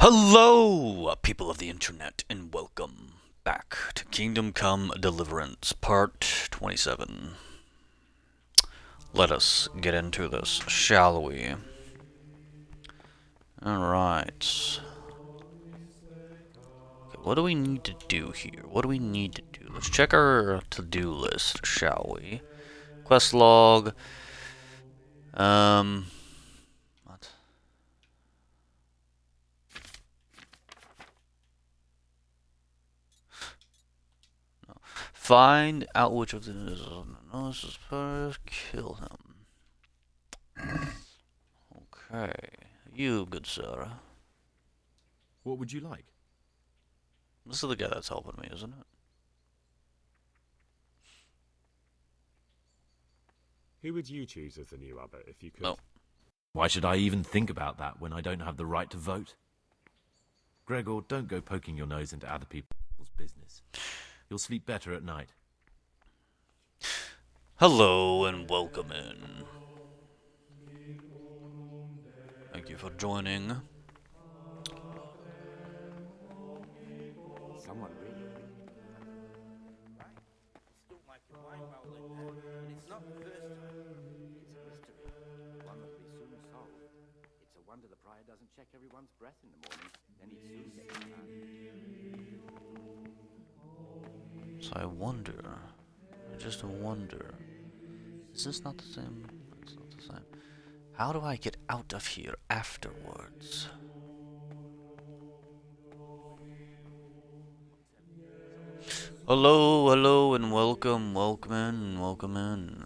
Hello, people of the internet, and welcome back to Kingdom Come Deliverance, Part 27. Let us get into this, shall we? Alright. Okay, what do we need to do here? What do we need to do? Let's check our to-do list, shall we? Quest log. What? Find out which of them is first. Kill him. Okay. You, good sir. What would you like? This is the guy that's helping me, isn't it? Who would you choose as the new abbot if you could? No. Why should I even think about that when I don't have the right to vote? Gregor, don't go poking your nose into other people's business. You'll sleep better at night. Hello and welcome in. Thank you for joining. Someone really. Right. Still like your wine well lit there, but it's not the first time. It's a mystery, one that will be soon solved. It's a wonder the prior doesn't check everyone's breath in the morning, then he'd soon get it done. So I just wonder. Is this not the same? It's not the same. How do I get out of here afterwards? Hello, and welcome in.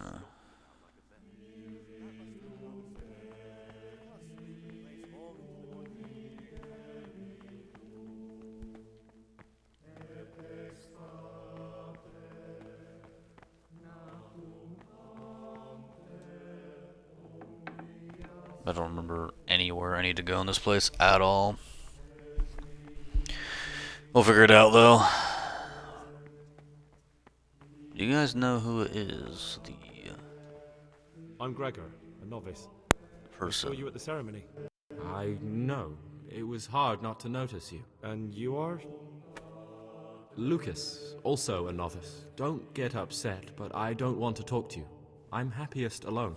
I don't remember anywhere I need to go in this place at all. We'll figure it out though. Do you guys know who it is? The I'm Gregor, a novice. I saw person. you at the ceremony. I know. It was hard not to notice you. And you are? Lucas, also a novice. Don't get upset, but I don't want to talk to you. I'm happiest alone.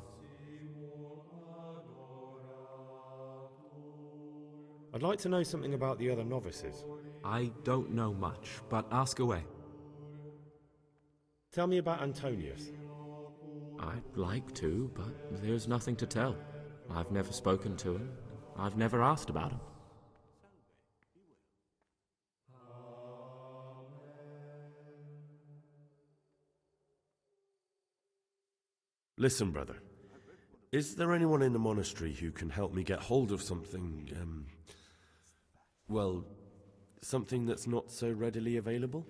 I'd like to know something about the other novices. I don't know much, but ask away. Tell me about Antonius. I'd like to, but there's nothing to tell. I've never spoken to him. I've never asked about him. Listen, brother. Is there anyone in the monastery who can help me get hold of something, well, something that's not so readily available?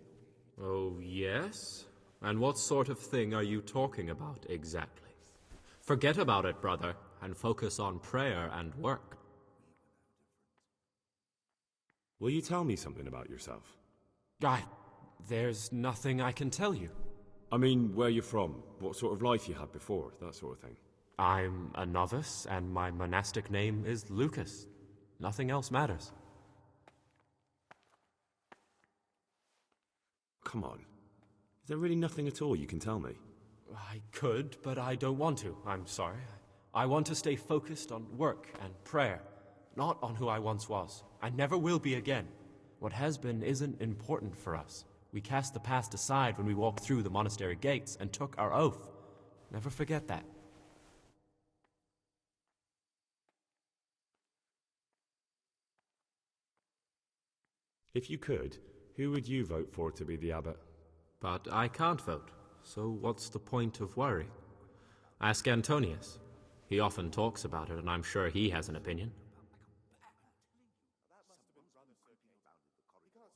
Oh, yes? And what sort of thing are you talking about exactly? Forget about it, brother, and focus on prayer and work. Will you tell me something about yourself? There's nothing I can tell you. I mean, where you're from, what sort of life you had before, that sort of thing. I'm a novice, and my monastic name is Lucas. Nothing else matters. Come on. Is there really nothing at all you can tell me? I could, but I don't want to. I'm sorry. I want to stay focused on work and prayer, not on who I once was. I never will be again. What has been isn't important for us. We cast the past aside when we walked through the monastery gates and took our oath. Never forget that. If you could, who would you vote for to be the abbot? But I can't vote, so what's the point of worry? Ask Antonius. He often talks about it, and I'm sure he has an opinion.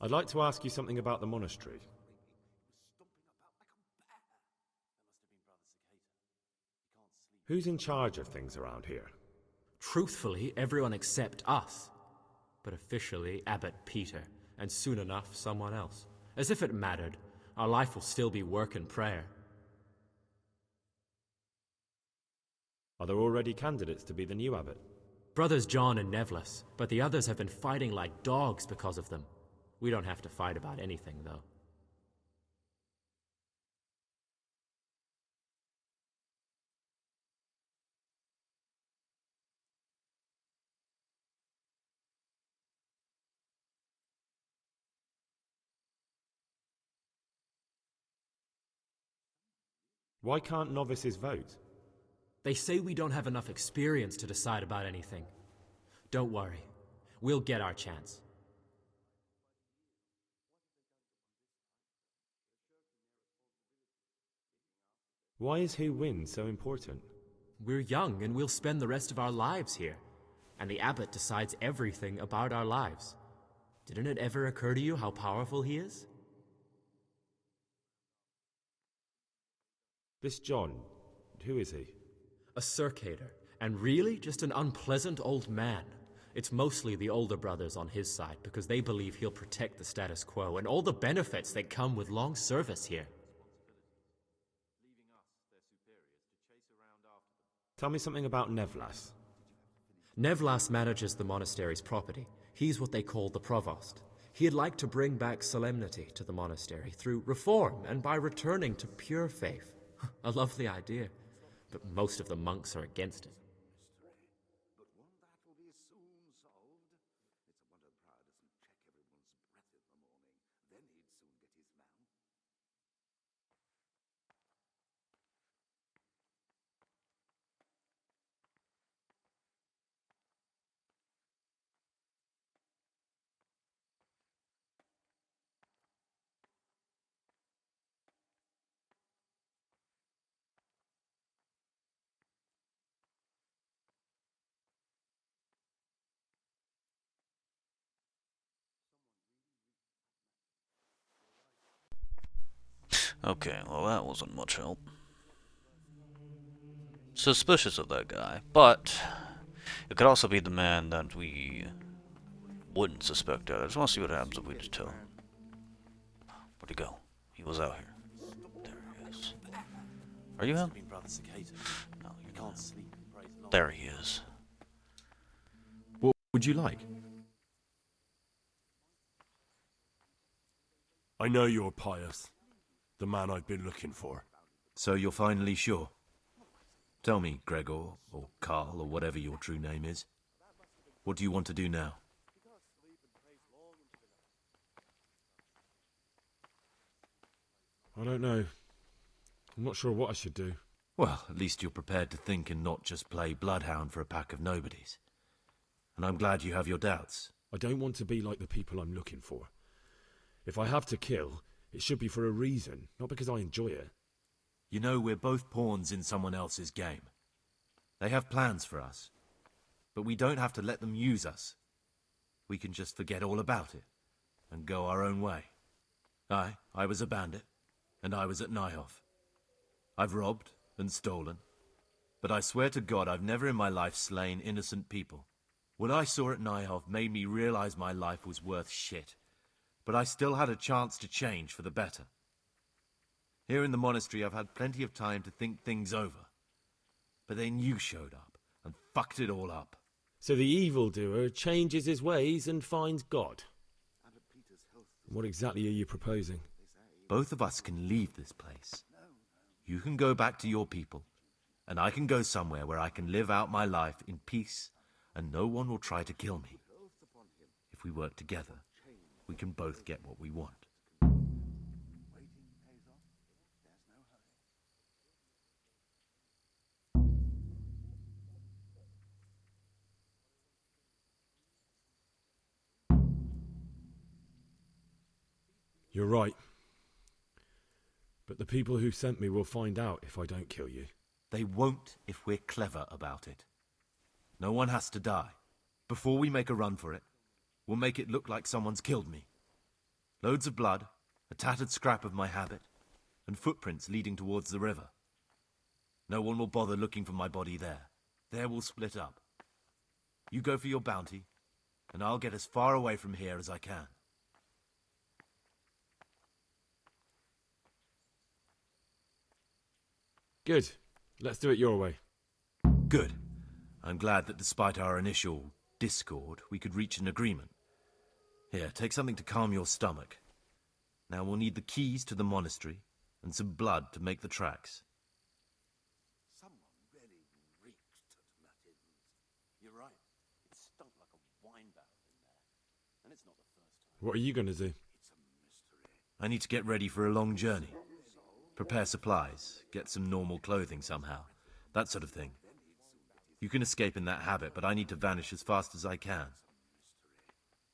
I'd like to ask you something about the monastery. Who's in charge of things around here? Truthfully, everyone except us. But officially, Abbot Peter, and soon enough, someone else. As if it mattered. Our life will still be work and prayer. Are there already candidates to be the new abbot? Brothers John and Nevlas, but the others have been fighting like dogs because of them. We don't have to fight about anything, though. Why can't novices vote? They say we don't have enough experience to decide about anything. Don't worry. We'll get our chance. Why is who wins so important? We're young and we'll spend the rest of our lives here. And the abbot decides everything about our lives. Didn't it ever occur to you how powerful he is? This John, who is he? A circator, and really just an unpleasant old man. It's mostly the older brothers on his side because they believe he'll protect the status quo and all the benefits that come with long service here. Tell me something about Nevlas. Nevlas manages the monastery's property. He's what they call the provost. He'd like to bring back solemnity to the monastery through reform and by returning to pure faith. A lovely idea, but most of the monks are against it. But one that will be soon solved. It's a wonder the prior doesn't check everyone's breath in the morning. Then he'd soon get his man. Okay, well that wasn't much help. Suspicious of that guy, but it could also be the man that we wouldn't suspect of. I just want to see what happens if we just tell him. Where'd he go? He was out here. There he is. Are you him? No, you're not. There he is. What would you like? I know you're pious. The man I've been looking for. So you're finally sure? Tell me, Gregor, or Carl, or whatever your true name is. What do you want to do now? I don't know. I'm not sure what I should do. Well, at least you're prepared to think and not just play bloodhound for a pack of nobodies. And I'm glad you have your doubts. I don't want to be like the people I'm looking for. If I have to kill, it should be for a reason, not because I enjoy it. You know, we're both pawns in someone else's game. They have plans for us, but we don't have to let them use us. We can just forget all about it and go our own way. I was a bandit, and I was at Nyhoff. I've robbed and stolen, but I swear to God I've never in my life slain innocent people. What I saw at Nyhoff made me realize my life was worth shit, but I still had a chance to change for the better. Here in the monastery I've had plenty of time to think things over, but then you showed up and fucked it all up. So the evildoer changes his ways and finds God. What exactly are you proposing? Both of us can leave this place. You can go back to your people, and I can go somewhere where I can live out my life in peace, and no one will try to kill me. If we work together, we can both get what we want. You're right. But the people who sent me will find out if I don't kill you. They won't if we're clever about it. No one has to die. Before we make a run for it, we'll make it look like someone's killed me. Loads of blood, a tattered scrap of my habit, and footprints leading towards the river. No one will bother looking for my body there. There we'll split up. You go for your bounty, and I'll get as far away from here as I can. Good. Let's do it your way. Good. I'm glad that despite our initial discord, we could reach an agreement. Here, take something to calm your stomach. Now we'll need the keys to the monastery and some blood to make the tracks. Someone really reeked at Matins. You're right. It stunk like a wine barrel in there. And it's not the first time. What are you going to do? It's a mystery. I need to get ready for a long journey. Prepare supplies, get some normal clothing somehow. That sort of thing. You can escape in that habit, but I need to vanish as fast as I can.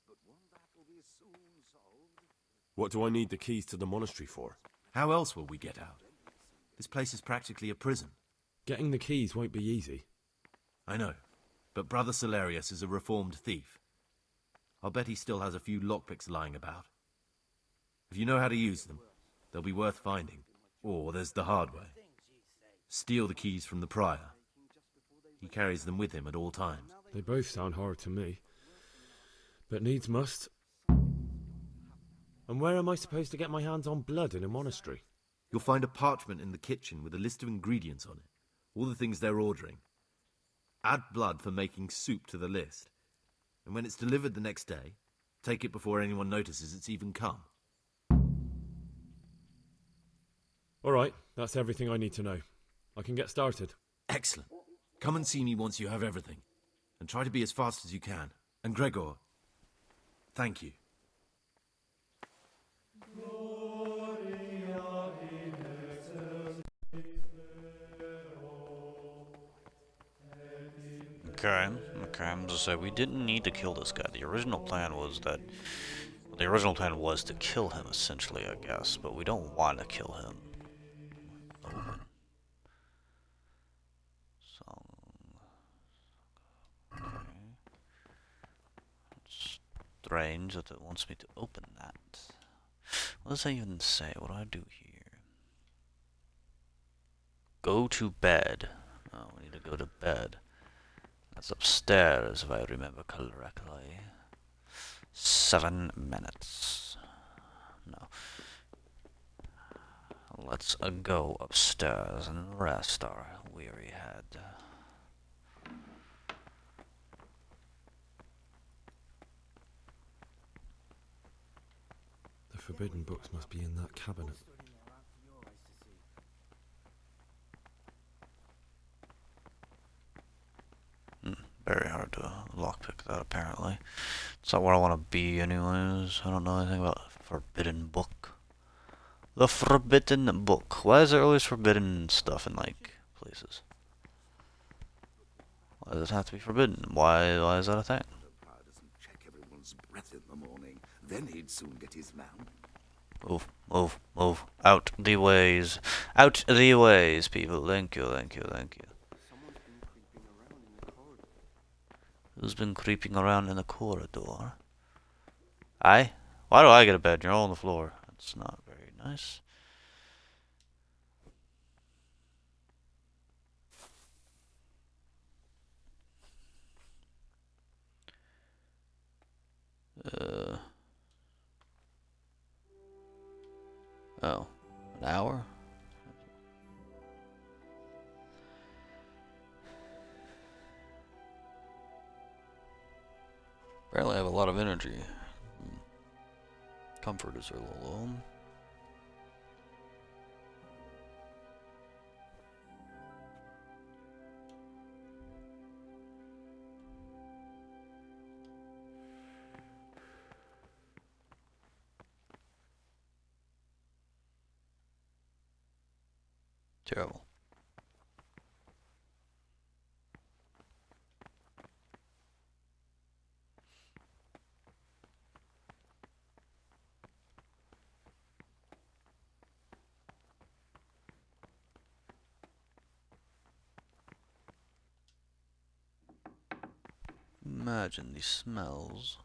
But one that'll be soon solved. What do I need the keys to the monastery for? How else will we get out? This place is practically a prison. Getting the keys won't be easy. I know, but Brother Solarius is a reformed thief. I'll bet he still has a few lockpicks lying about. If you know how to use them, they'll be worth finding. Or there's the hard way. Steal the keys from the prior. He carries them with him at all times. They both sound hard to me. But needs must. And where am I supposed to get my hands on blood in a monastery? You'll find a parchment in the kitchen with a list of ingredients on it. All the things they're ordering. Add blood for making soup to the list. And when it's delivered the next day, take it before anyone notices it's even come. All right, that's everything I need to know. I can get started. Excellent. Come and see me once you have everything. And try to be as fast as you can. And Gregor, thank you. Okay, I'm just saying we didn't need to kill this guy. The original plan was that... The original plan was to kill him, essentially, I guess. But we don't want to kill him. Strange that it wants me to open that. What does that even say? What do I do here? Go to bed. Oh, we need to go to bed. That's upstairs, if I remember correctly. 7 minutes. No. Let's go upstairs and rest our weary head. The forbidden books must be in that cabinet. Very hard to lockpick that, apparently. It's not where I want to be, anyways. I don't know anything about forbidden book. The forbidden book. Why is there always forbidden stuff in, like, places? Why does it have to be forbidden? Why is that a thing? The prior doesn't check everyone's breath in the morning. Then he'd soon get his man. Move, move, move. Out the ways. Out the ways, people. Thank you, thank you, thank you. Who's been creeping around in the corridor? Aye? Why do I get a bed? You're all on the floor. That's not very nice. Oh. An hour? Apparently I have a lot of energy. Comfort is a little low. Terrible. Imagine the smells.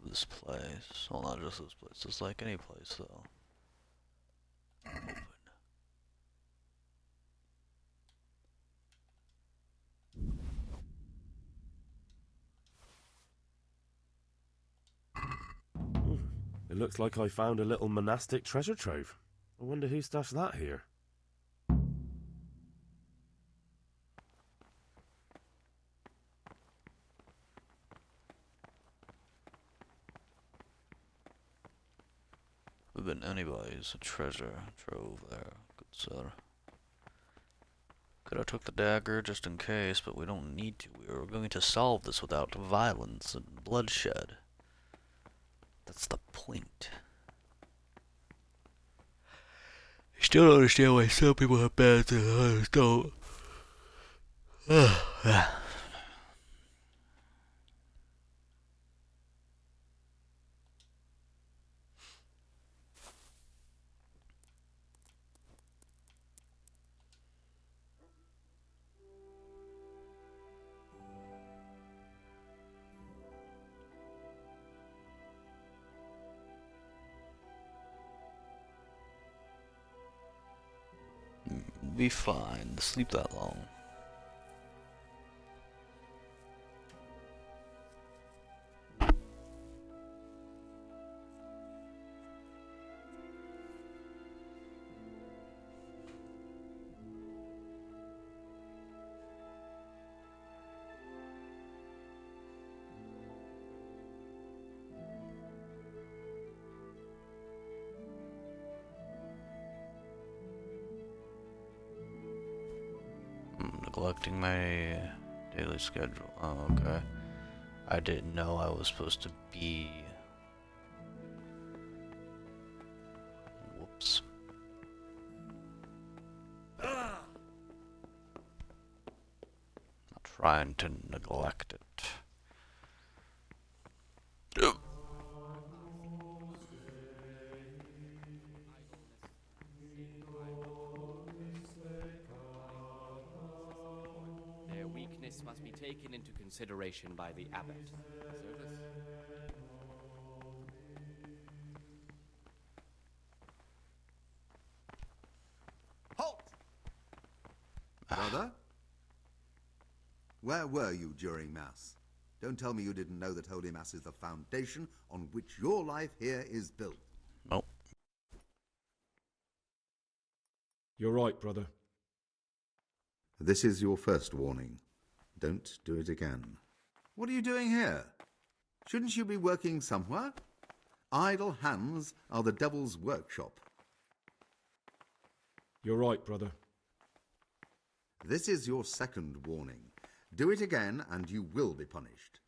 Of this place. Well, not just this place, just like any place, though. Open. It looks like I found a little monastic treasure trove. I wonder who stashed that here. Would have been anybody's treasure trove there, good sir. Could have took the dagger just in case, but we don't need to. We are going to solve this without violence and bloodshed. That's the point. I still don't understand why some people have bad and others don't. Be fine to sleep that long. Neglecting my daily schedule. Oh, okay. I didn't know I was supposed to be... Whoops. Not trying to neglect it. Their weakness must be taken into consideration by the abbot. Service? Halt! Brother? Where were you during Mass? Don't tell me you didn't know that Holy Mass is the foundation on which your life here is built. Nope. You're right, brother. This is your first warning. Don't do it again. What are you doing here? Shouldn't you be working somewhere? Idle hands are the devil's workshop. You're right, brother. This is your second warning. Do it again and you will be punished.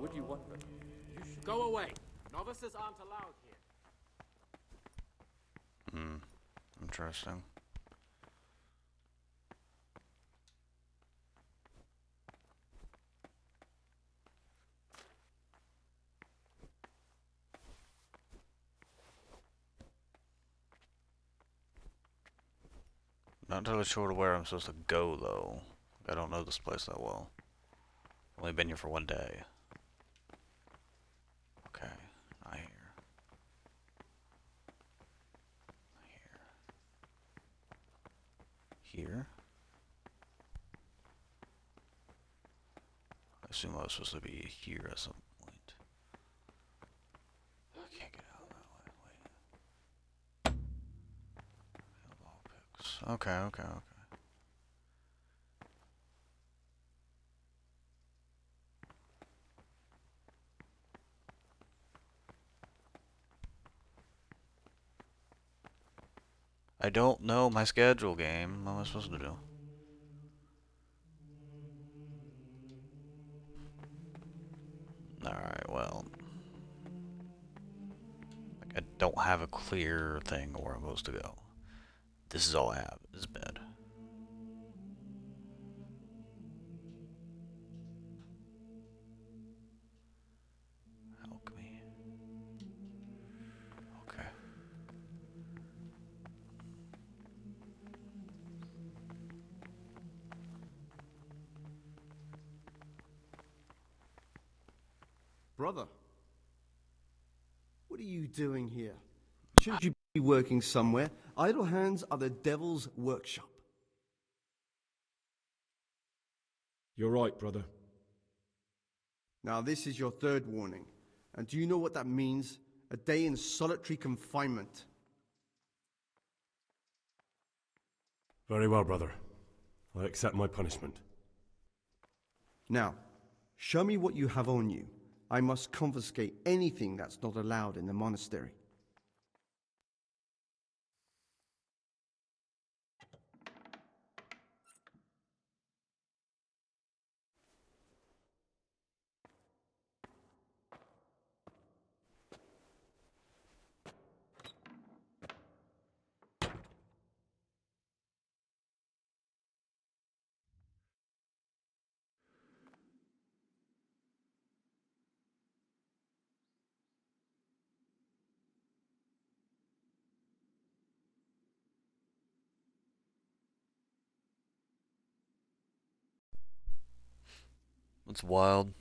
Would you want them? You should go away. Novices aren't allowed here. Interesting. Not entirely sure where I'm supposed to go, though. I don't know this place that well. Only been here for one day. Okay, not here. Here. I assume I was supposed to be here at some point. I can't get out that way. Wait. Ball picks. Okay. I don't know my schedule, game. What am I supposed to do? Alright, well. Like, I don't have a clear thing where I'm supposed to go. This is all I have, is bed. Alchemy. Okay. Brother, What are you doing here? Shouldn't you be working somewhere? Idle hands are the devil's workshop. You're right, brother. Now, this is your third warning. And do you know what that means? A day in solitary confinement. Very well, brother. I accept my punishment. Now, show me what you have on you. I must confiscate anything that's not allowed in the monastery. It's wild.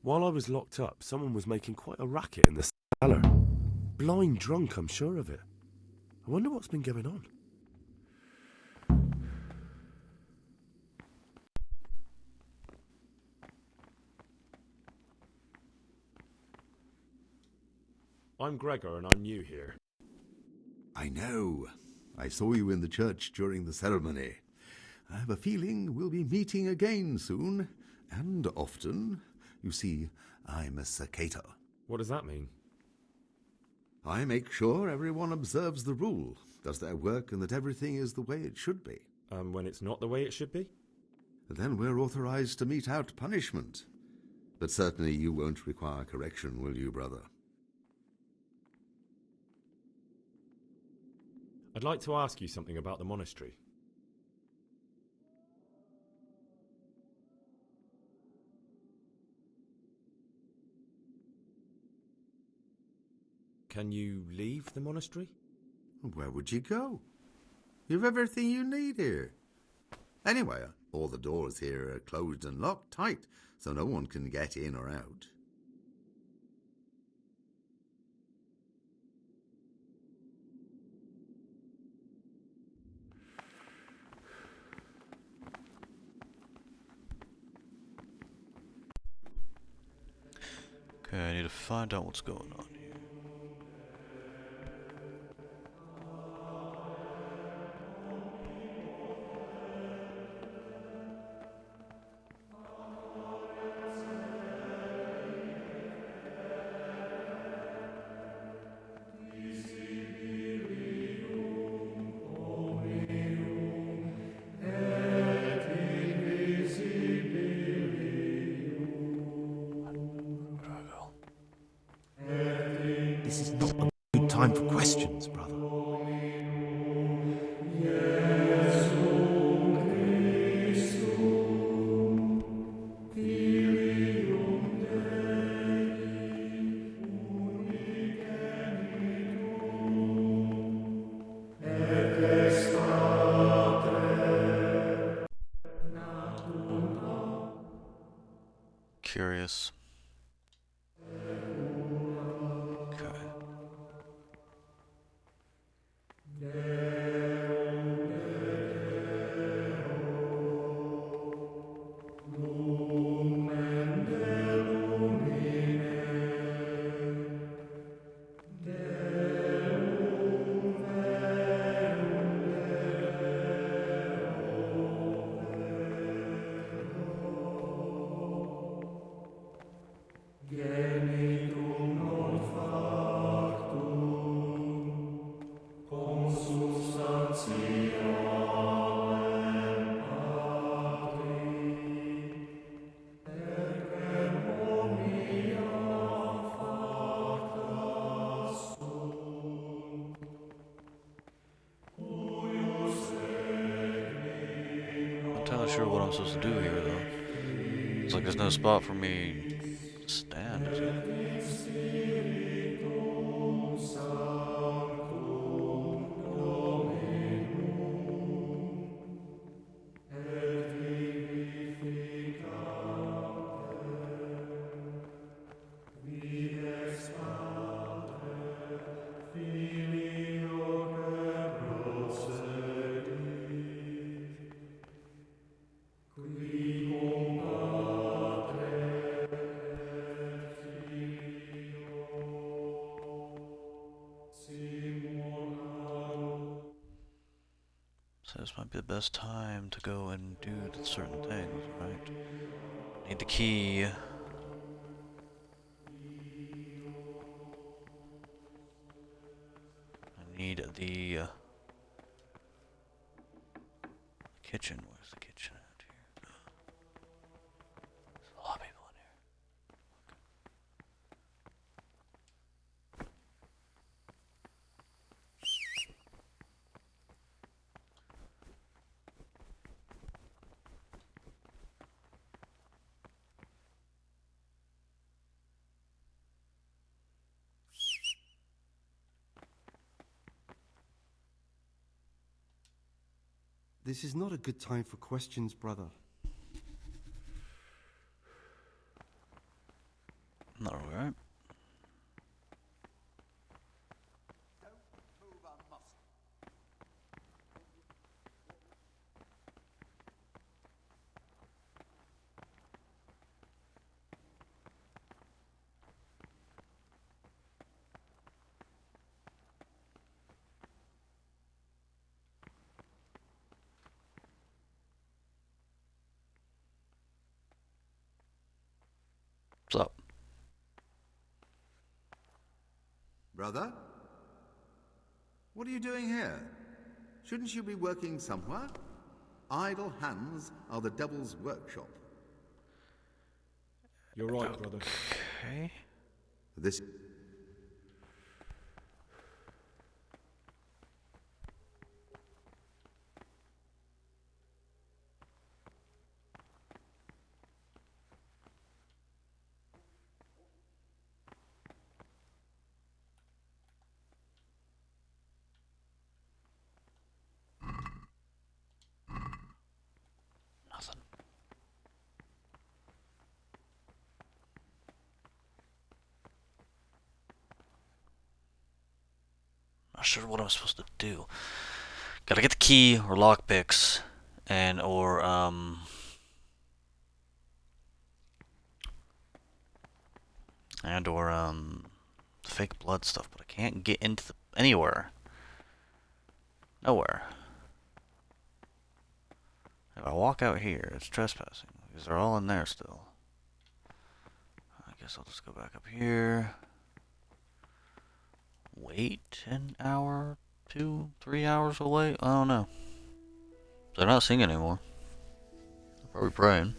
While I was locked up, someone was making quite a racket in the cellar. Blind drunk, I'm sure of it. I wonder what's been going on. I'm Gregor and I'm new here. I know. I saw you in the church during the ceremony. I have a feeling we'll be meeting again soon, and often. You see, I'm a cicada. What does that mean? I make sure everyone observes the rule, does their work, and that everything is the way it should be. When it's not the way it should be? Then we're authorized to mete out punishment. But certainly you won't require correction, will you, brother? I'd like to ask you something about the monastery. Can you leave the monastery? Where would you go? You've everything you need here. Anyway, all the doors here are closed and locked tight, so no one can get in or out. Okay, I need to find out what's going on here. This is not a good time for questions, brother. Curious. Okay. entirely sure what I'm supposed to do here, though. It's like there's no spot for me to stand, is it? So this might be the best time to go and do certain things, right? Need the key. I need the kitchen. Where's the kitchen at here? There's a lot of people in here. This is not a good time for questions, brother. Not alright. What's up? Brother? What are you doing here? Shouldn't you be working somewhere? Idle hands are the devil's workshop. You're right, brother. Okay. This... Nothing. Not sure what I'm supposed to do. Gotta get the key or lockpicks and fake blood stuff, but I can't get into anywhere. Nowhere. If I walk out here, it's trespassing because they're all in there still. I guess I'll just go back up here. Wait an hour, 2, 3 hours away. I don't know. They're not singing anymore. They're probably praying.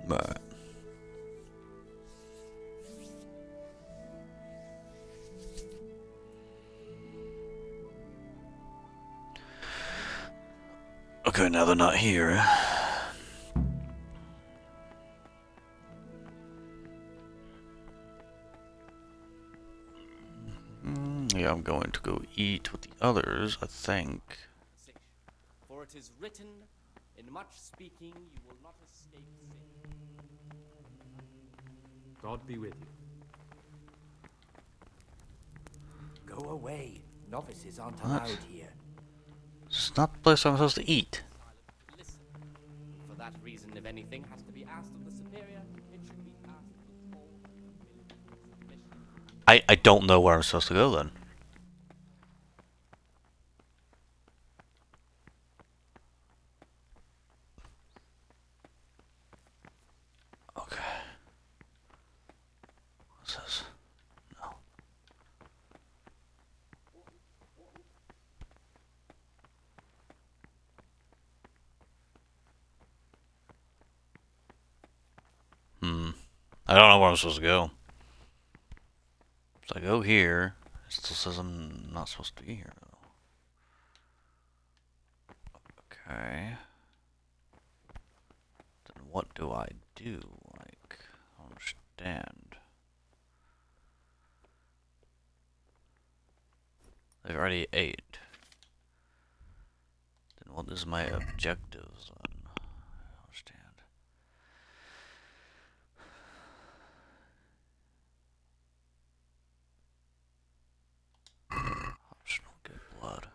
But okay, now they're not here. Yeah, I'm going to go eat with the others, I think. For it is written, in much speaking you will not escape sin. God be with you. Go away. Novices aren't What? allowed here. It's not the place I'm supposed to eat. Listen. For that reason, if anything has to be asked of the superior, it should be asked with full humility and submission. I don't know where I'm supposed to go then. Okay. What's this? No. I don't know where I'm supposed to go. So I go here. It still says I'm not supposed to be here, though. Okay. Then what do I do? Like, I don't understand. They've already ate. Then what is my objectives then? I don't understand. Optional good blood.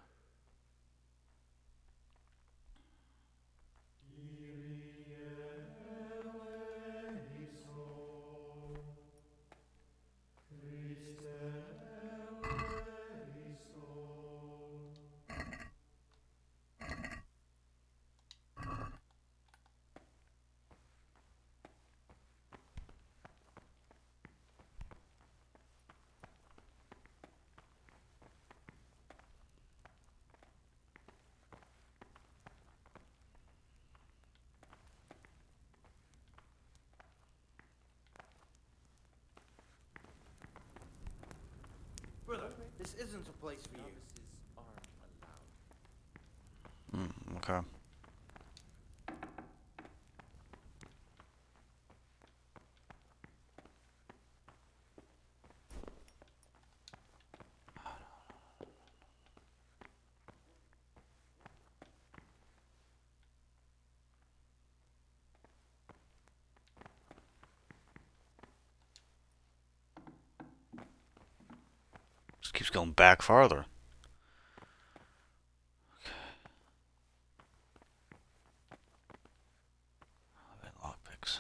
Brother, this isn't a place for you. Okay. Just keeps going back farther. Okay, lockpicks.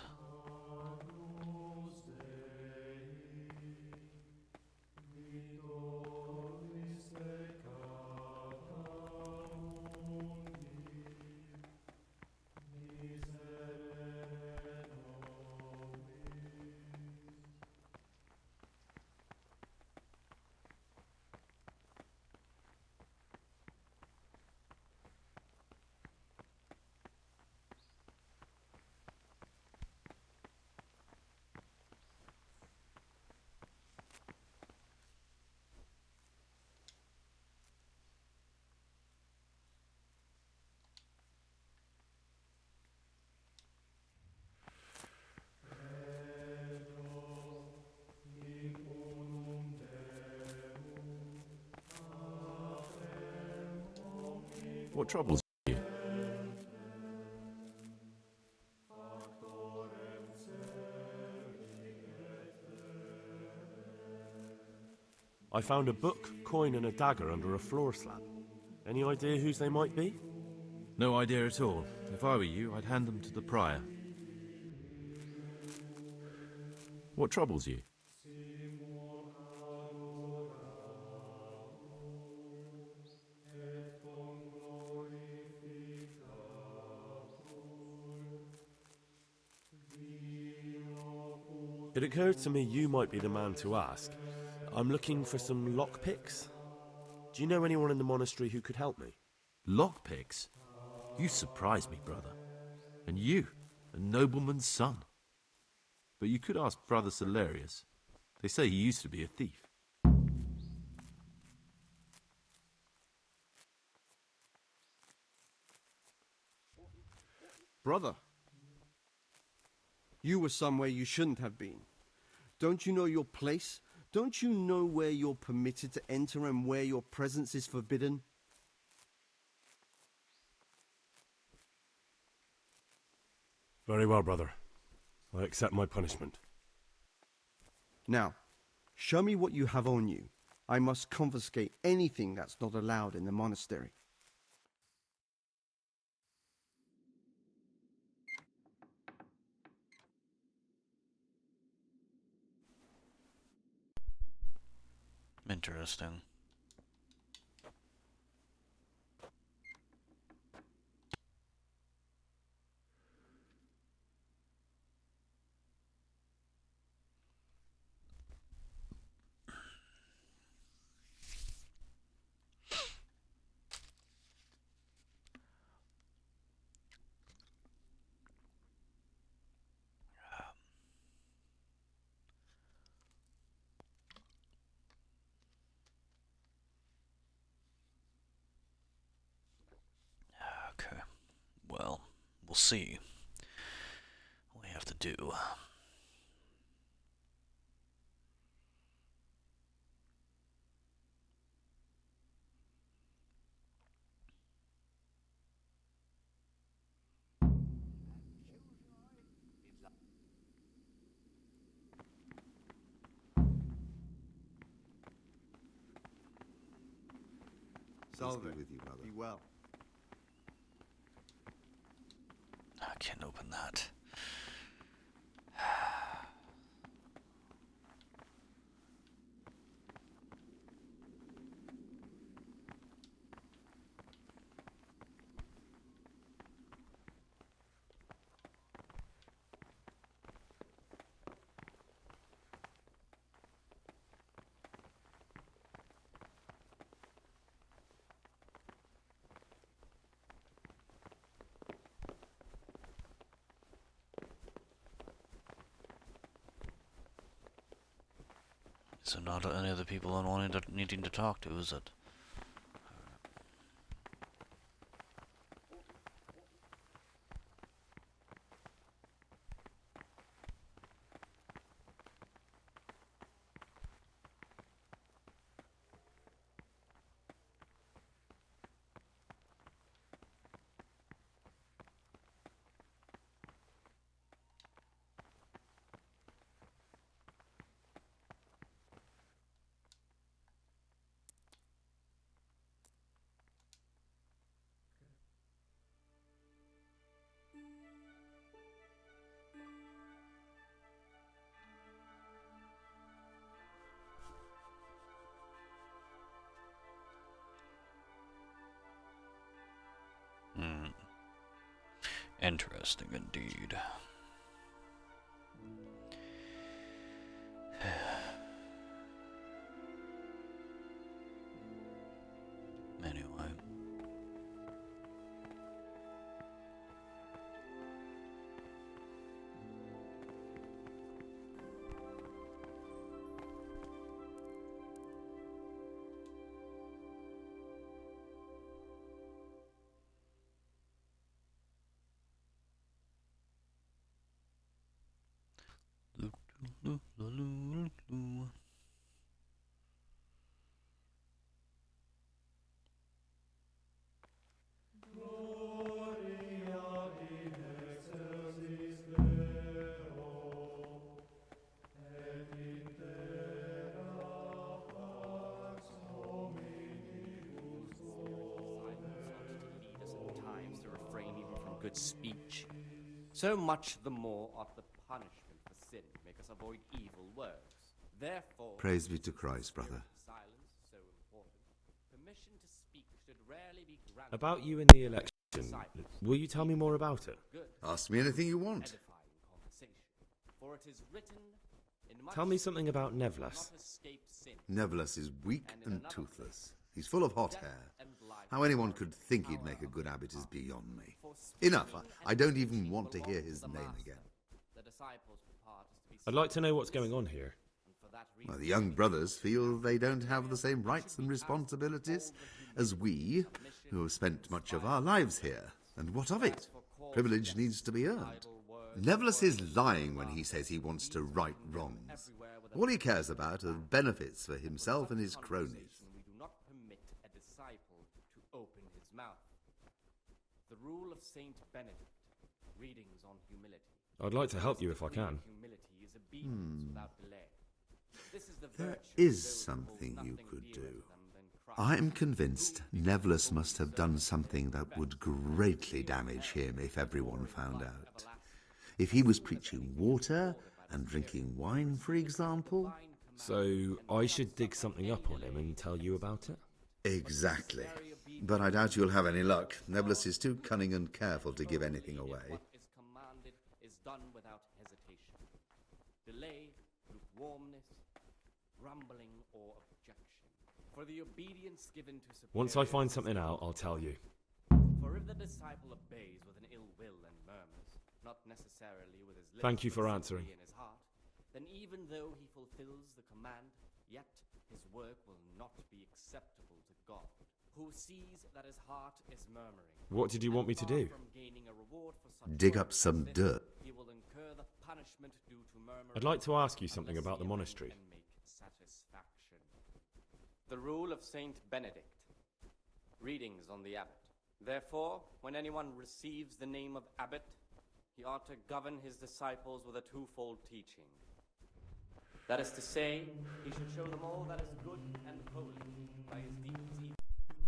What troubles you? I found a book, coin, and a dagger under a floor slab. Any idea whose they might be? No idea at all. If I were you, I'd hand them to the prior. What troubles you? It occurred to me you might be the man to ask. I'm looking for some lockpicks. Do you know anyone in the monastery who could help me? Lockpicks? You surprise me, brother. And you, a nobleman's son. But you could ask Brother Celerius. They say he used to be a thief. Brother, you were somewhere you shouldn't have been. Don't you know your place? Don't you know where you're permitted to enter and where your presence is forbidden? Very well, brother. I accept my punishment. Now, show me what you have on you. I must confiscate anything that's not allowed in the monastery. Interesting. we'll see what we have to do. Salve with you, brother. Be well. I can't open that. So not any other people I'm needing to talk to, is it? Interesting indeed. Anyway. Good speech. So much the more ought the punishment for sin make us avoid evil words. Therefore, Praise be to Christ, brother. silence so important. Permission to speak should rarely be granted. About you in the election, will you tell me more about it? Good, Ask me anything you want. edifying conversation. For it is written in much Tell me something about not Nevlas. escape sin. Nevertheless is weak and toothless. He's full of hot hair. How anyone could think he'd make a good abbot is beyond me. Enough. I don't even want to hear his name again. The disciples' part is to be I'd like to know what's going on here. and for that reason Well, the young brothers feel they don't have the same rights and responsibilities as we, who have spent much of our lives here. And what of it? Privilege needs to be earned. Nevertheless is lying when he says he wants to right wrongs. All he cares about are benefits for himself and his cronies. we do not permit a disciple to open his mouth. The rule of Saint Benedict, readings on humility. I'd like to help you if I can. Humility is obedience without delay. This is the There virtue is of those who something hold you nothing could dearer do. to them than Christ. I am convinced Neverless must have done something that would greatly damage him if everyone found out. If he was preaching water and drinking wine, for example. So I should dig something up on him and tell you about it? Exactly. But I doubt you'll have any luck. Nevertheless is too cunning and careful to give anything away. What is commanded is done without hesitation. Delay, lukewarmness, grumbling, or objection. For the obedience given to superiors. Once I find something out, I'll tell you. For if the disciple obeys with an ill will and murmurs, not necessarily with his lips, Thank you but for simply answering. in his heart, then even though he fulfills the command, yet his work will not be acceptable to God. who sees that his heart is murmuring. What did you want me to do? From gaining a reward for such Dig work up some as this, dirt. he will incur the punishment due to murmuring. I'd like to ask you something unless about the he monastery. can make satisfaction. The rule of Saint Benedict. Readings on the abbot. Therefore, when anyone receives the name of abbot, he ought to govern his disciples with a twofold teaching. That is to say, he should show them all that is good and holy by his deeds, even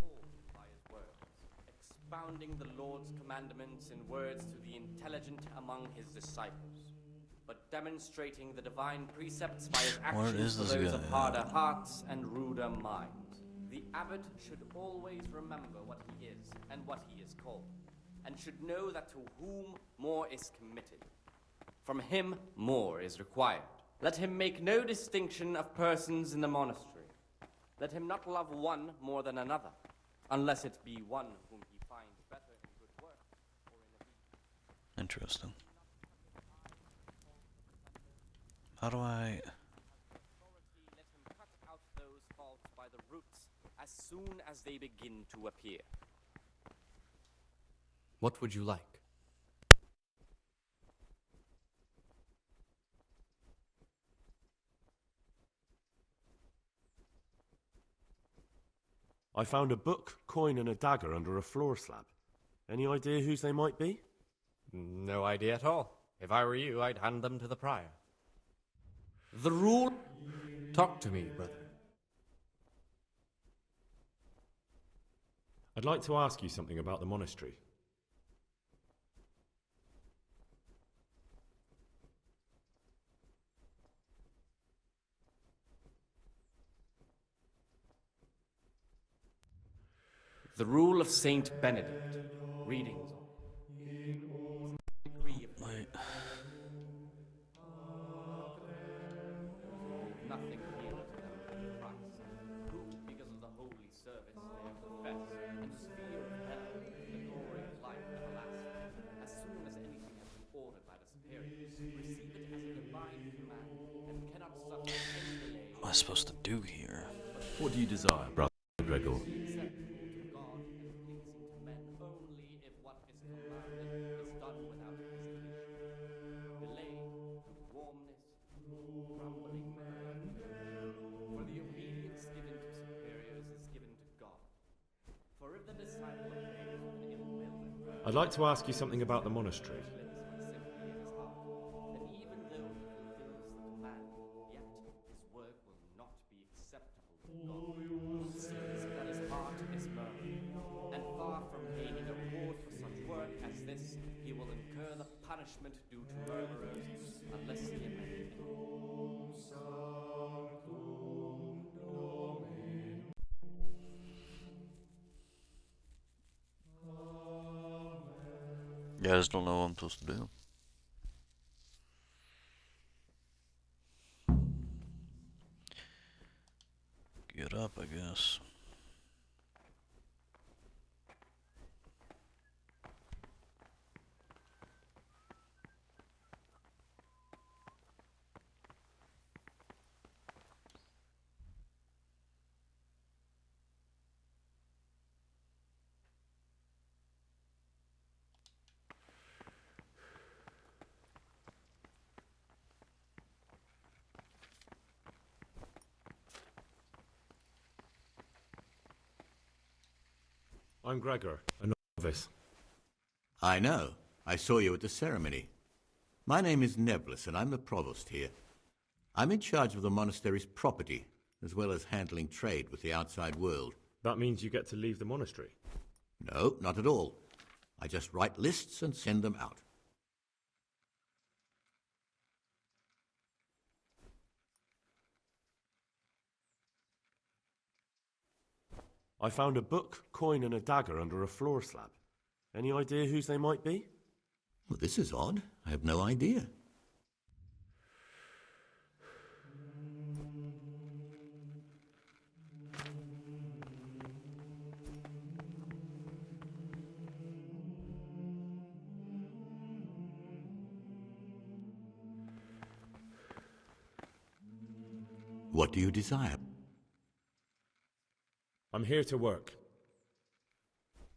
more by his words, expounding the Lord's commandments in words to the intelligent among his disciples, but demonstrating the divine precepts by his Where actions is to this those guy of at? harder hearts and ruder minds. The abbot should always remember what he is and what he is called, and should know that to whom more is committed, from him more is required. Let him make no distinction of persons in the monastery. Let him not love one more than another, unless it be one whom he finds better in good work or in obedience. Interesting. How do I... Authority, let him cut out those faults by the roots as soon as they begin to appear. What would you like? I found a book, coin, and a dagger under a floor slab. Any idea whose they might be? No idea at all. If I were you, I'd hand them to the prior. The rule... Talk to me, brother. I'd like to ask you something about the monastery. The rule of Saint Benedict. Readings. Degree of Wait. nothing nearer to them than Christ, who, because of the holy service they have professed, and whose fear of hell, the glory of life everlasting, as soon as anything has been ordered by the superiors, receive it as a divine command, and cannot suffer any delay. What am I supposed to do here? What do you desire, Brother Gregor? Acceptable to God and pleasing to men only if what is commanded is done without hesitation. Delay, lukewarmness, grumbling, for the obedience given to superiors is given to God. For if the disciple obeys with an ill will and purpose, I'd like to ask you something about the monastery. lips but simply in his heart, then even though he fulfills the command, yet his work will not be acceptable to God, who sees that his heart is murmuring, and far from gaining a reward for such work as this, he will incur the punishment due to murmurers, unless he amend it. Yeah, I just don't know what I'm supposed to do. Get up, I guess. I'm Gregor, a novice. I know. I saw you at the ceremony. My name is Nebulus, and I'm the provost here. I'm in charge of the monastery's property, as well as handling trade with the outside world. That means you get to leave the monastery. No, not at all. I just write lists and send them out. I found a book, coin, and a dagger under a floor slab. Any idea whose they might be? Well, this is odd. I have no idea. What do you desire? I'm here to work.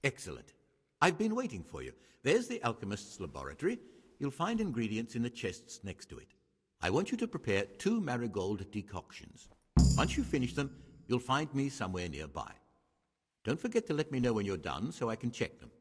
Excellent. I've been waiting for you. There's the alchemist's laboratory. You'll find ingredients in the chests next to it. I want you to prepare 2 marigold decoctions. Once you finish them, you'll find me somewhere nearby. Don't forget to let me know when you're done so I can check them.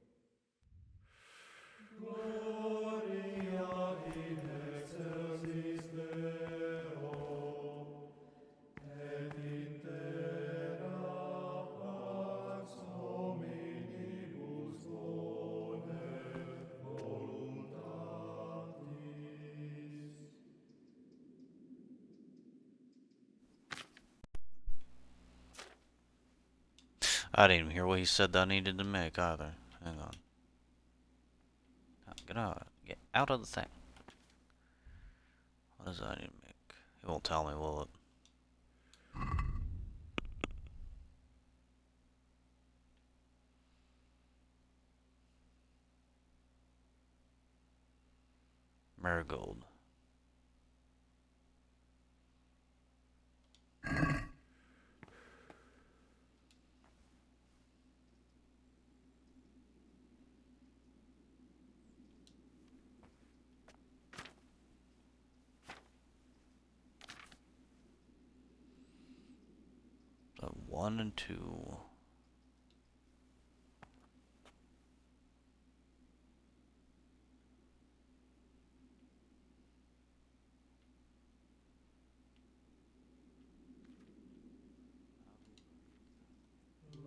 I didn't even hear what he said that I needed to make either. Hang on. Get out. Get out of the thing. What does that need to make? He won't tell me, will it? Marigold. So 1 and 2.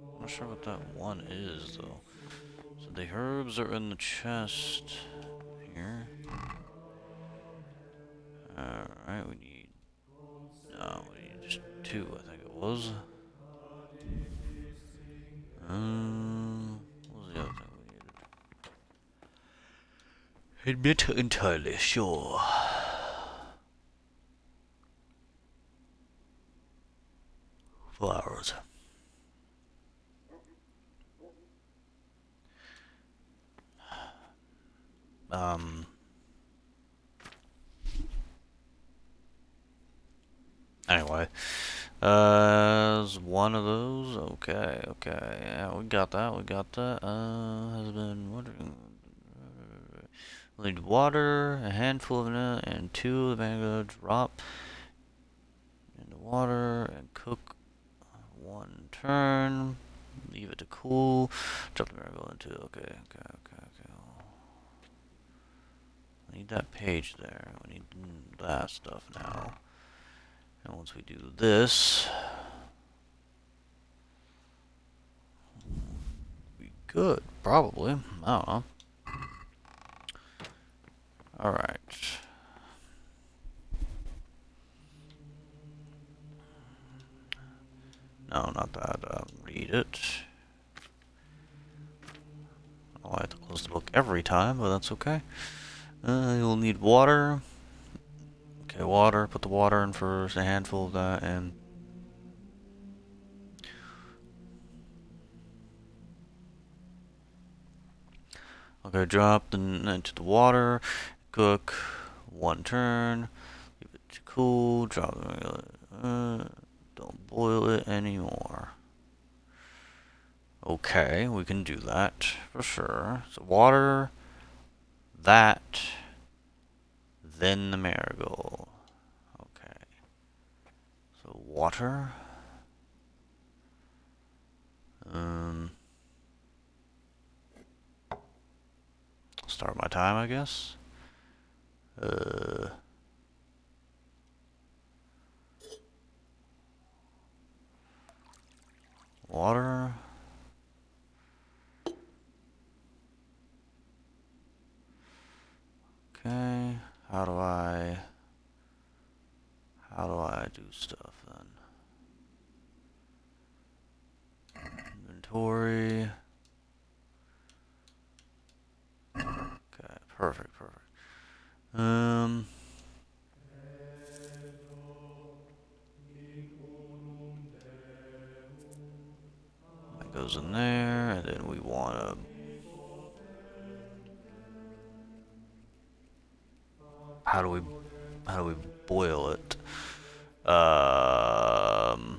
I'm not sure what that 1 is though. So the herbs are in the chest here. Alright, we need just 2, I think it was. What was the other thing we needed? Admit entirely sure. Flowers. Anyway, is one of those? Okay, okay, yeah, we got that, has been wondering. We need water, a handful of it, and 2 of the mango drop in the water and cook 1 turn. Leave it to cool. Drop the marigold into. Okay. I need that page there. We need that stuff now. And once we do this, we good. Probably. I don't know. Alright. No, not that. Read it. Oh, I have to close the book every time, but that's okay. You'll need water. Okay, water. Put the water in first. A handful of that in. Okay, drop into the water. Cook 1 turn. Leave it to cool. Drop it. Don't boil it anymore. Okay, we can do that for sure. So water, that, then the marigold. Okay. So water. Start my time, I guess. Water. Okay, how do I do stuff then? Inventory. Okay, perfect. That goes in there, and then we wanna how do we boil it? Uh-oh.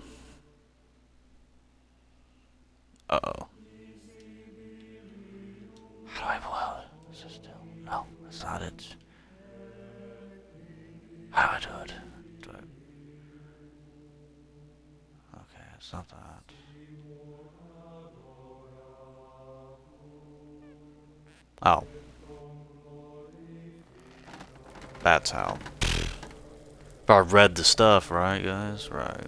No, that's not it. How do I do it? Okay, it's not that. Oh. That's how. I read the stuff, right, guys? Right.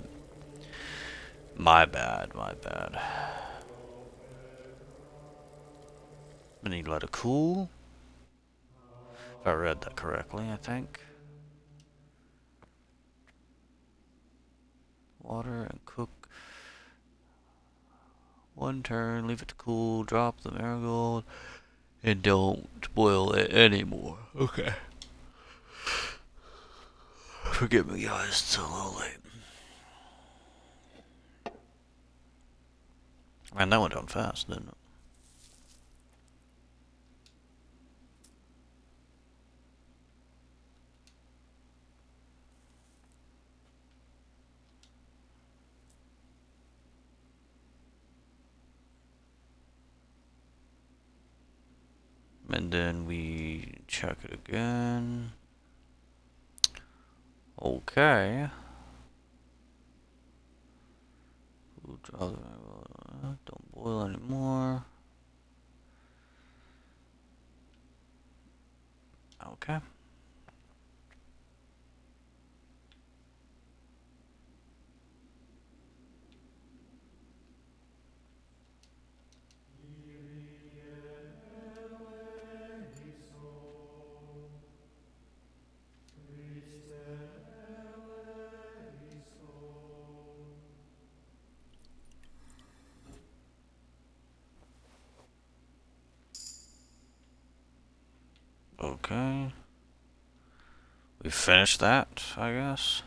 My bad, my bad. I need to let it cool. If I read that correctly, I think. Water and cook. 1 turn, leave it to cool, drop the marigold, and don't boil it anymore. Okay. Forgive me, guys, it's a little late. Man, that went down fast, didn't it? And then we check it again. Okay. Don't boil anymore. Okay. Okay. We finished that, I guess.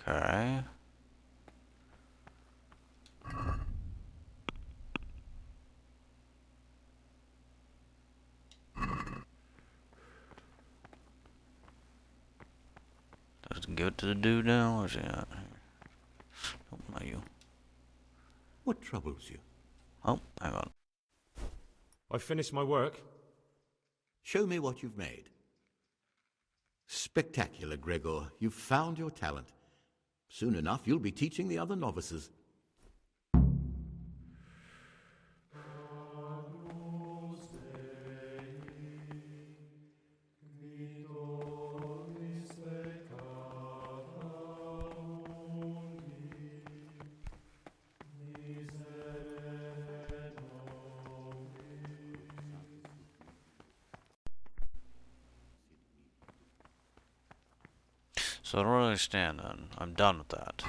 Okay. Let's give it to the dude now. Where's he at? Oh, not you. What troubles you? Oh, hang on. I've finished my work. Show me what you've made. Spectacular, Gregor. You've found your talent. Soon enough, you'll be teaching the other novices. So I don't really understand then. I'm done with that.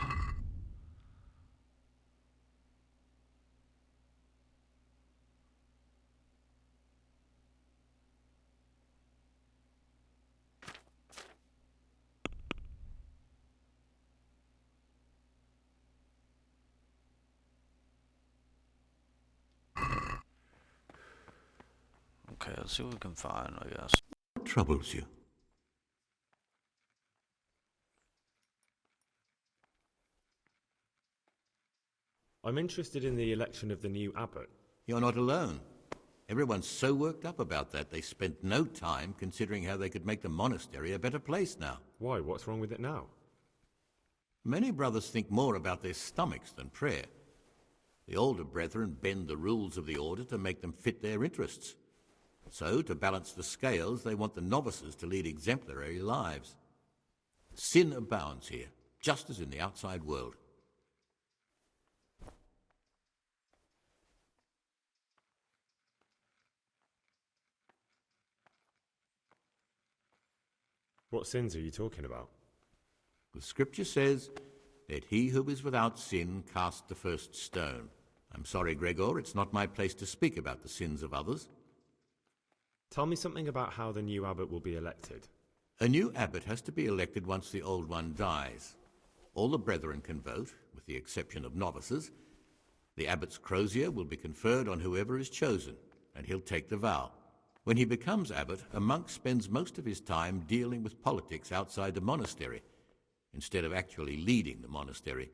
Okay, let's see what we can find, I guess. What troubles you? I'm interested in the election of the new abbot. You're not alone. Everyone's so worked up about that they spent no time considering how they could make the monastery a better place now. Why? What's wrong with it now? Many brothers think more about their stomachs than prayer. The older brethren bend the rules of the order to make them fit their interests. So, to balance the scales, they want the novices to lead exemplary lives. Sin abounds here, just as in the outside world. What sins are you talking about? The scripture says, "Let he who is without sin cast the first stone." I'm sorry, Gregor, it's not my place to speak about the sins of others. Tell me something about how the new abbot will be elected. A new abbot has to be elected once the old one dies. All the brethren can vote, with the exception of novices. The abbot's crozier will be conferred on whoever is chosen, and he'll take the vow. When he becomes abbot, a monk spends most of his time dealing with politics outside the monastery, instead of actually leading the monastery.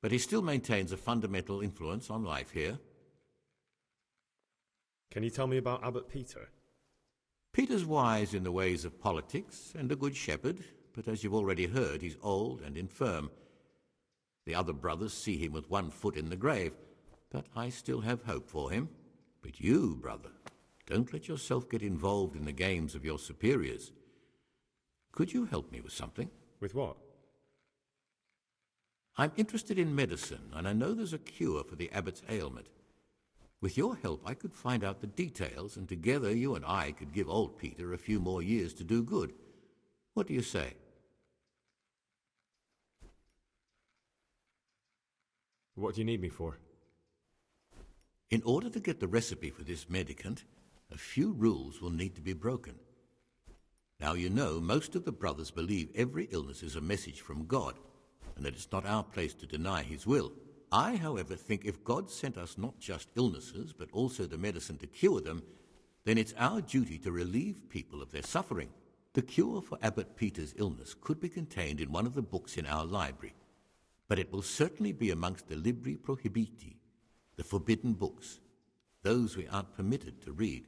But he still maintains a fundamental influence on life here. Can you tell me about Abbot Peter? Peter's wise in the ways of politics and a good shepherd, but as you've already heard, he's old and infirm. The other brothers see him with one foot in the grave, but I still have hope for him. But you, brother, don't let yourself get involved in the games of your superiors. Could you help me with something? With what? I'm interested in medicine, and I know there's a cure for the abbot's ailment. With your help, I could find out the details, and together you and I could give old Peter a few more years to do good. What do you say? What do you need me for? In order to get the recipe for this medicament, a few rules will need to be broken. Now you know most of the brothers believe every illness is a message from God, and that it's not our place to deny his will. I, however, think if God sent us not just illnesses, but also the medicine to cure them, then it's our duty to relieve people of their suffering. The cure for Abbot Peter's illness could be contained in one of the books in our library, but it will certainly be amongst the Libri Prohibiti, the forbidden books, those we aren't permitted to read.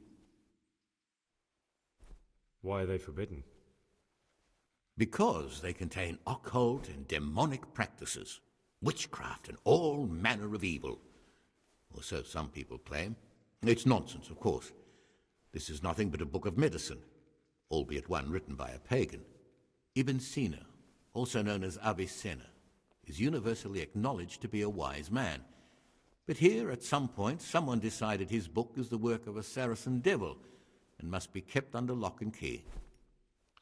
Why are they forbidden? Because they contain occult and demonic practices, witchcraft and all manner of evil. Or so some people claim. It's nonsense, of course. This is nothing but a book of medicine, albeit one written by a pagan. Ibn Sina, also known as Avicenna, is universally acknowledged to be a wise man. But here, at some point, someone decided his book is the work of a Saracen devil and must be kept under lock and key.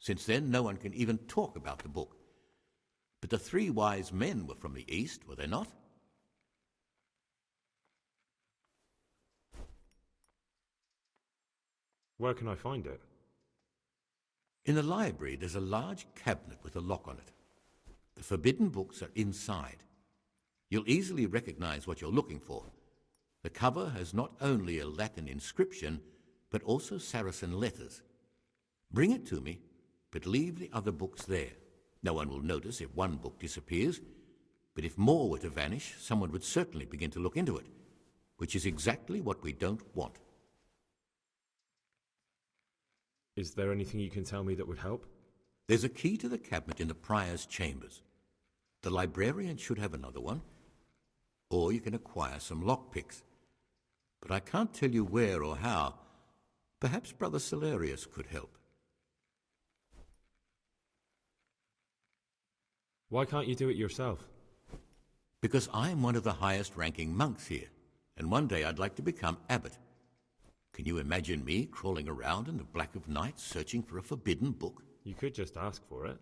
Since then, no one can even talk about the book. But the three wise men were from the East, were they not? Where can I find it? In the library, there's a large cabinet with a lock on it. The forbidden books are inside. You'll easily recognize what you're looking for. The cover has not only a Latin inscription, but also Saracen letters. Bring it to me, but leave the other books there. No one will notice if one book disappears, but if more were to vanish, someone would certainly begin to look into it, which is exactly what we don't want. Is there anything you can tell me that would help? There's a key to the cabinet in the prior's chambers. The librarian should have another one, or you can acquire some lockpicks. But I can't tell you where or how. Perhaps Brother Celerius could help. Why can't you do it yourself? Because I'm one of the highest-ranking monks here, and one day I'd like to become abbot. Can you imagine me crawling around in the black of night searching for a forbidden book? You could just ask for it.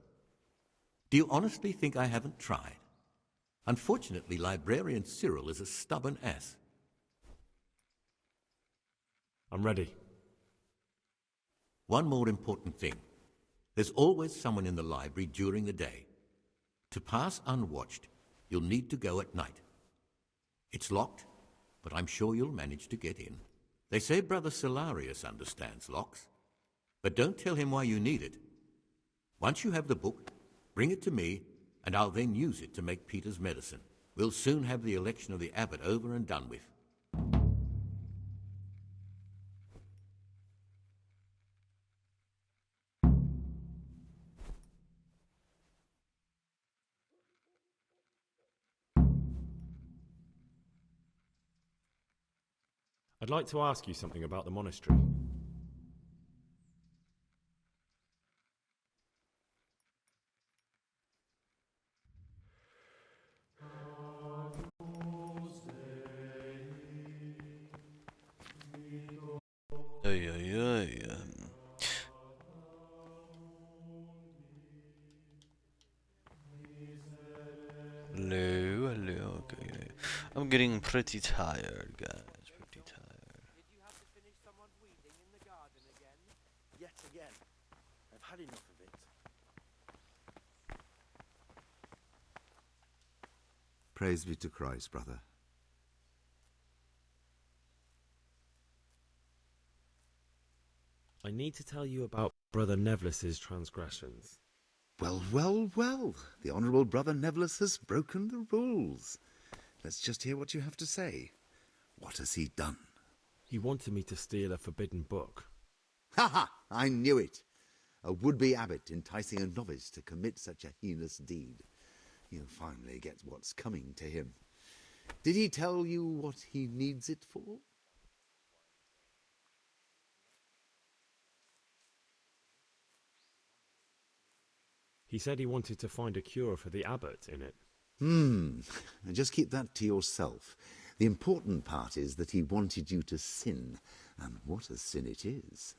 Do you honestly think I haven't tried? Unfortunately, Librarian Cyril is a stubborn ass. I'm ready. One more important thing. There's always someone in the library during the day. To pass unwatched, you'll need to go at night. It's locked, but I'm sure you'll manage to get in. They say Brother Celerius understands locks, but don't tell him why you need it. Once you have the book, bring it to me, and I'll then use it to make Peter's medicine. We'll soon have the election of the abbot over and done with. I'd like to ask you something about the monastery. Ay, ay, ay. Hello, hello, okay. I'm getting pretty tired, guys. Pretty tired. Did you have to finish someone weeding in the garden again? Yet again. I've had enough of it. Praise be to Christ, brother. I need to tell you about Brother Nevlis's transgressions. Well, well, well. The Honourable Brother Neville has broken the rules. Let's just hear what you have to say. What has he done? He wanted me to steal a forbidden book. Ha ha! I knew it. A would-be abbot enticing a novice to commit such a heinous deed. He'll finally get what's coming to him. Did he tell you what he needs it for? He said he wanted to find a cure for the abbot in it. Just keep that to yourself. The important part is that he wanted you to sin, and what a sin it is.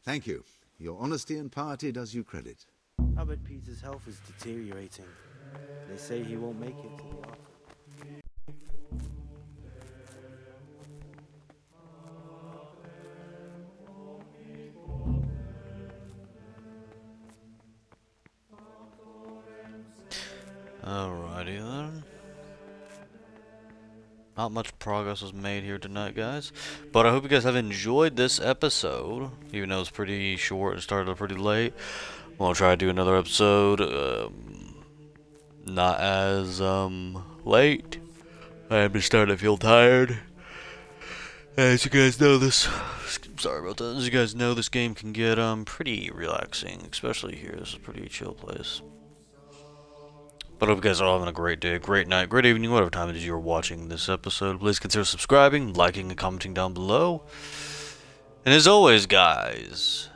Thank you. Your honesty and piety does you credit. Abbot Peter's health is deteriorating. They say he won't make it to the altar. Alrighty then. Not much progress was made here tonight, guys. But I hope you guys have enjoyed this episode. Even though it's pretty short and started pretty late. I'll try to do another episode. Not as late. I am just starting to feel tired. As you guys know, sorry about that. As you guys know, this game can get pretty relaxing, especially here. This is a pretty chill place. But I hope you guys are all having a great day, great night, great evening, whatever time it is you're watching this episode. Please consider subscribing, liking, and commenting down below. And as always, guys,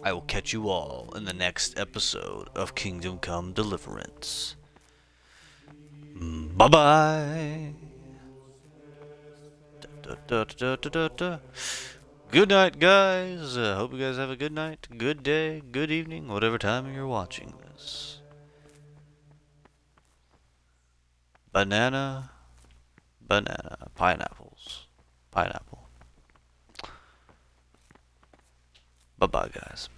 I will catch you all in the next episode of Kingdom Come Deliverance. Bye-bye. Good night, guys. Hope you guys have a good night, good day, good evening, whatever time you're watching this. Banana, pineapples, pineapple. Bye-bye, guys.